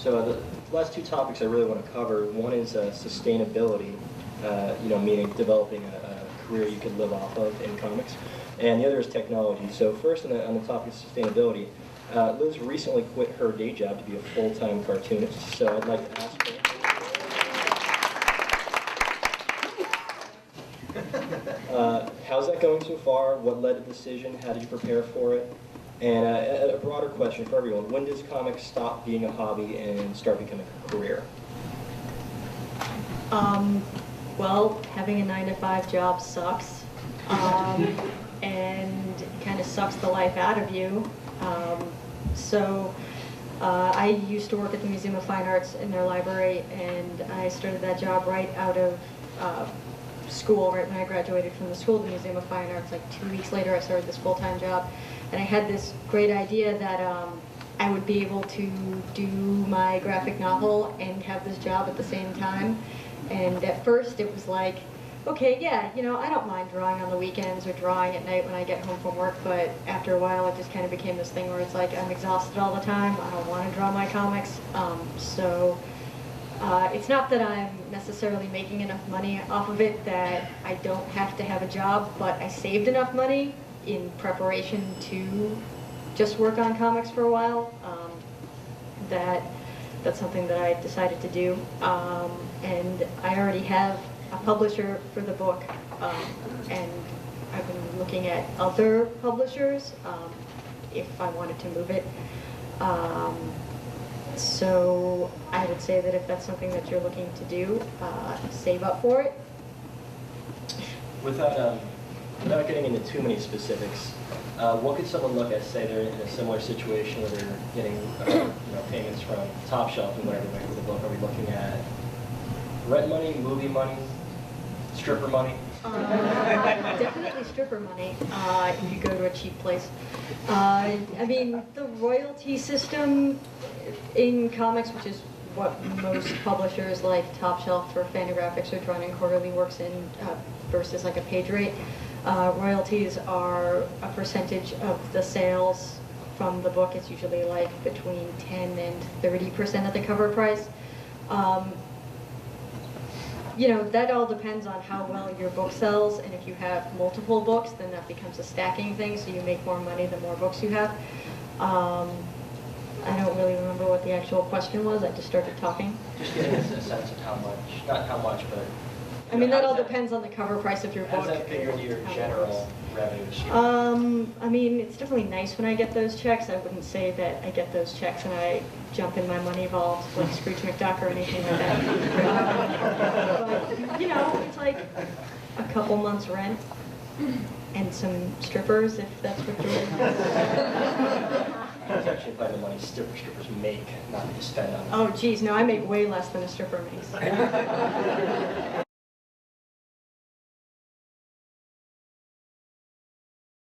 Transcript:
So the last two topics I really want to cover, one is sustainability, meaning developing a career you could live off of in comics, and the other is technology. So first on the topic of sustainability, Liz recently quit her day job to be a full-time cartoonist, so I'd like to ask her. How's that going so far? What led to the decision? How did you prepare for it? And a broader question for everyone, when does comics stop being a hobby and start becoming a career? Well, having a 9-to-5 job sucks, and kind of sucks the life out of you. I used to work at the Museum of Fine Arts in their library, and I started that job right out of school, right when I graduated from the school, the Museum of Fine Arts. Like 2 weeks later, I started this full-time job, and I had this great idea that I would be able to do my graphic novel and have this job at the same time. And at first, it was like, okay, yeah, I don't mind drawing on the weekends or drawing at night when I get home from work, but after a while, it just kind of became this thing where it's like, I'm exhausted all the time, I don't want to draw my comics, it's not that I'm necessarily making enough money off of it that I don't have to have a job, but I saved enough money in preparation to just work on comics for a while. That's something that I decided to do. And I already have a publisher for the book, and I've been looking at other publishers if I wanted to move it. So I would say that if that's something that you're looking to do, save up for it. Without getting into too many specifics, what could someone look at, say they're in a similar situation where they're getting payments from Top Shelf and whatever for the book? Are we looking at rent money, movie money, stripper money? Definitely stripper money if you go to a cheap place. I mean, the royalty system in comics, which is what most publishers like Top Shelf or Fantagraphics or Drun and Quarterly works in versus like a page rate. Royalties are a percentage of the sales from the book. It's usually like between 10 and 30% of the cover price. That all depends on how well your book sells, and if you have multiple books, then that becomes a stacking thing, so you make more money the more books you have. I don't really remember what the actual question was. I just started talking. Just getting a sense of how much, not how much, but... I mean, that all depends on the cover price of your book. How does that figure into your general revenue stream? I mean, it's definitely nice when I get those checks. I wouldn't say that I get those checks and I jump in my money vault like Scrooge McDuck or anything like that. But, it's like a couple months' rent and some strippers, if that's what you're looking for. I was actually applying the money strippers make, not to spend on them. Oh, geez, no, I make way less than a stripper makes.